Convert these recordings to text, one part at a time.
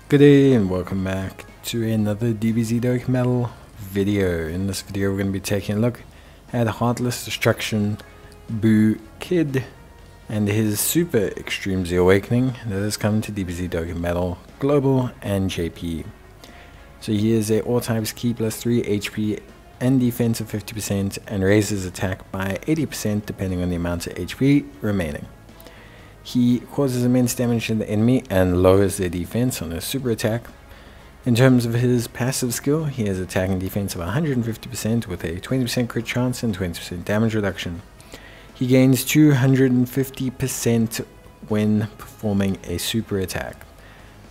Good day and welcome back to another DBZ Dokkan Battle video. In this video we're going to be taking a look at Heartless, Destruction, Buu, Kid, and his Super Extreme Z Awakening that has come to DBZ Dokkan Battle Global and JP. So he is a all types key plus 3 HP and defense of 50% and raises attack by 80% depending on the amount of HP remaining. He causes immense damage to the enemy and lowers their defense on a super attack. In terms of his passive skill, he has attack and defense of 150% with a 20% crit chance and 20% damage reduction. He gains 250% when performing a super attack.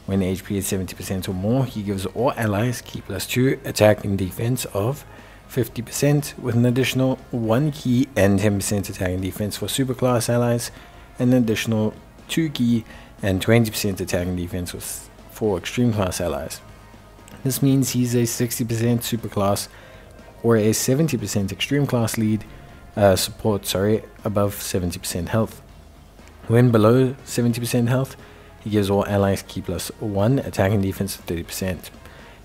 When HP is 70% or more, he gives all allies key plus 2 attack and defense of 50% with an additional 1 key and 10% attack and defense for super class allies, and an additional 2 key and 20% attack and defense for extreme class allies. This means he's a 60% super class or a 70% extreme class lead support above 70% health. When below 70% health, he gives all allies key plus 1 attack and defense of 30%.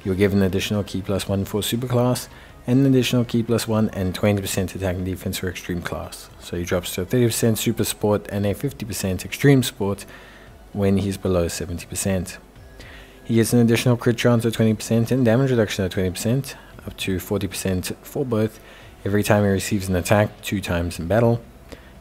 You're given an additional key plus 1 for super class and an additional key plus 1 and 20% attack and defense for extreme class. So he drops to a 30% super support and a 50% extreme support when he's below 70%. He gets an additional crit chance of 20% and damage reduction of 20%, up to 40% for both, every time he receives an attack 2 times in battle.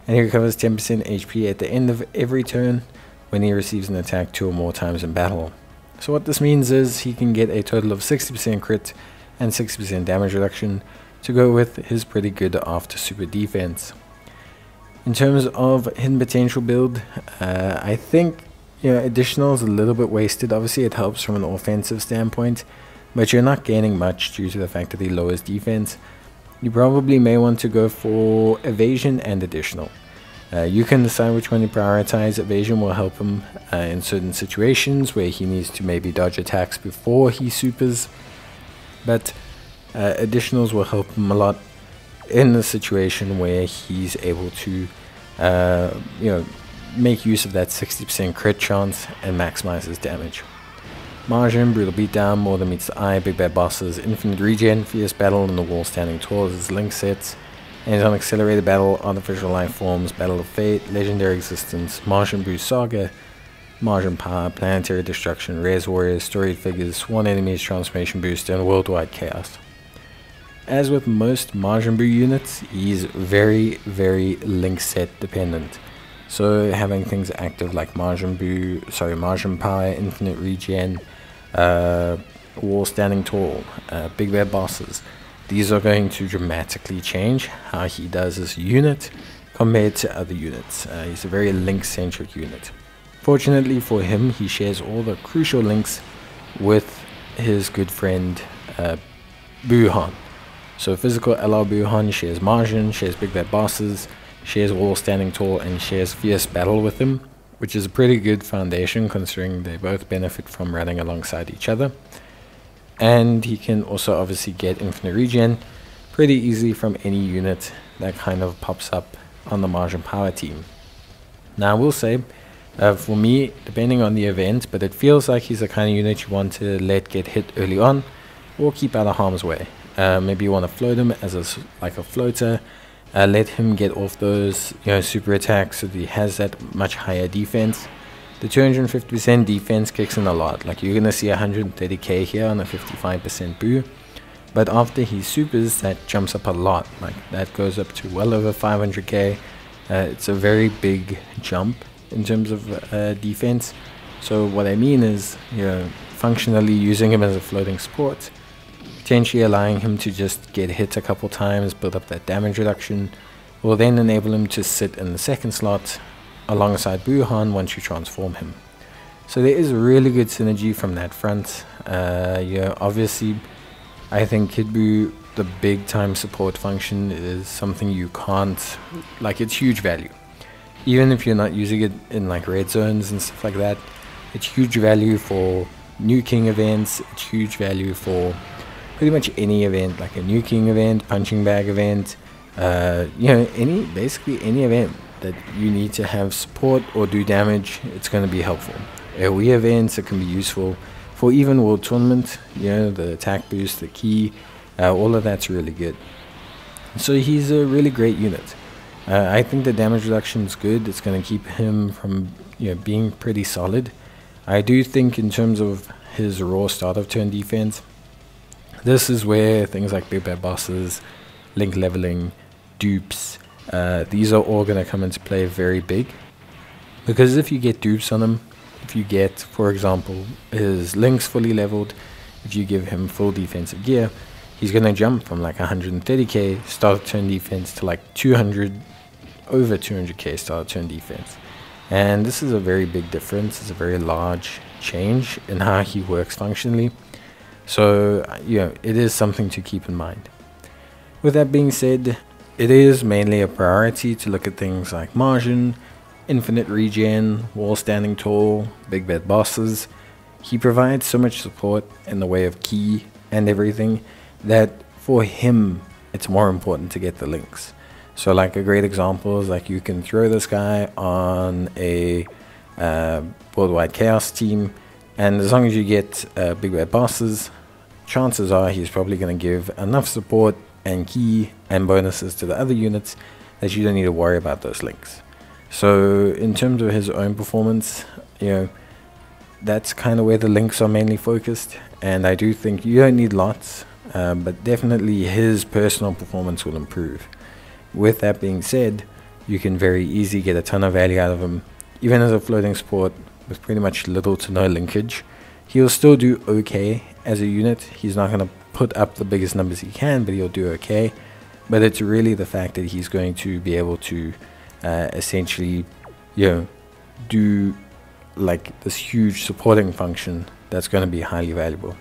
And he recovers 10% HP at the end of every turn when he receives an attack 2 or more times in battle. So what this means is he can get a total of 60% crit and 60% damage reduction to go with his pretty good after super defense. In terms of hidden potential build, I think additional is a little bit wasted. Obviously it helps from an offensive standpoint, but you're not gaining much due to the fact that he lowers defense. You probably may want to go for evasion and additional. You can decide which one you prioritize. Evasion will help him in certain situations where he needs to maybe dodge attacks before he supers, but additionals will help him a lot in the situation where he's able to make use of that 60% crit chance and maximize his damage. Margin, Brutal Beatdown, More Than Meets the Eye, Big Bad Bosses, Infinite Regen, Fierce Battle, and The Wall Standing Tall as his link sets. And he's on Accelerated Battle, Artificial Life Forms, Battle of Fate, Legendary Existence, Martian Buu Saga, Margin Power, Planetary Destruction, Res Warriors, Storied Figures, Sworn Enemies, Transformation Booster, and Worldwide Chaos. As with most Margin Buu units, he's very link set dependent. So having things active like Margin Power, Infinite Regen, Wall Standing Tall, Big Bad Bosses, these are going to dramatically change how he does his unit compared to other units. He's a very link-centric unit. Fortunately for him, he shares all the crucial links with his good friend Buuhan. So physical LR Buuhan shares Margin, shares Big Bad Bosses, shares Wall Standing Tall, and shares Fierce Battle with him, which is a pretty good foundation considering they both benefit from running alongside each other. And he can also obviously get Infinite Regen pretty easily from any unit that kind of pops up on the Margin Power team. Now I will say, for me, depending on the event, but it feels like he's the kind of unit you want to let get hit early on or keep out of harm's way. Maybe you want to float him as a floater, let him get off those super attacks so that he has that much higher defense. The 250% defense kicks in a lot. Like you're gonna see 130k here on a 55% Buu, but after he supers, that jumps up a lot. Like that goes up to well over 500k. It's a very big jump in terms of defense. So what I mean is, functionally using him as a floating support, potentially allowing him to just get hit a couple times, build up that damage reduction, will then enable him to sit in the second slot alongside Buuhan once you transform him. So there is really good synergy from that front. Obviously I think Kid Buu, the big time support function, is something you can't, it's huge value. Even if you're not using it in red zones and stuff like that, it's huge value for nuking events, it's huge value for pretty much any event, like a nuking event, punching bag event, basically any event that you need to have support or do damage, it's going to be helpful. AoE events, it can be useful For even World Tournament, you know, the attack boost, the key, all of that's really good. So he's a really great unit. I think the damage reduction is good. It's going to keep him from, you know, being pretty solid. I do think in terms of his raw start of turn defense, this is where things like big bad bosses, link leveling, dupes, these are all going to come into play very big. Because if you get dupes on him, if you get, for example, his links fully leveled, if you give him full defensive gear, he's going to jump from like 130k start of turn defense to like over 200k start of turn defense. And this is a very big difference. It's a very large change in how he works functionally. So, you know, it is something to keep in mind. With that being said, it is mainly a priority to look at things like margin, infinite regen, wall standing tall, big bad bosses. He provides so much support in the way of key and everything that for him it's more important to get the links. So like a great example is like you can throw this guy on a worldwide chaos team, and as long as you get big bad bosses, chances are he's probably going to give enough support and key and bonuses to the other units that you don't need to worry about those links. So in terms of his own performance, you know, that's kind of where the links are mainly focused, and I do think you don't need lots, but definitely his personal performance will improve. With that being said, you can very easily get a ton of value out of him. Even as a floating support with pretty much little to no linkage, he'll still do okay as a unit. He's not going to put up the biggest numbers he can, but he'll do okay. But it's really the fact that he's going to be able to essentially, you know, do like this huge supporting function that's going to be highly valuable.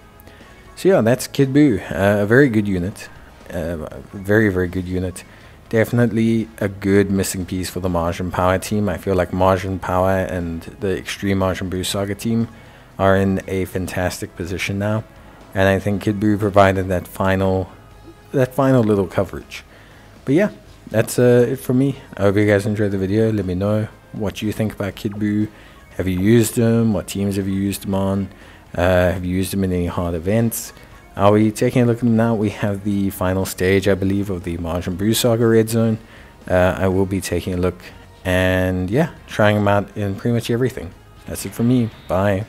So yeah, that's Kid Buu, a very good unit, very good unit. Definitely a good missing piece for the Margin Power team. I feel like Margin Power and the Extreme Margin Buu Saga team are in a fantastic position now, and I think Kid Buu provided that final little coverage. But yeah, that's it from me. I hope you guys enjoyed the video. Let me know what you think about Kid Buu. Have you used him? What teams have you used him on? Have you used him in any hard events? Are we taking a look at them now? We have the final stage, I believe, of the Margin Buu Saga Red Zone. I will be taking a look and yeah, trying him out in pretty much everything. That's it from me. Bye.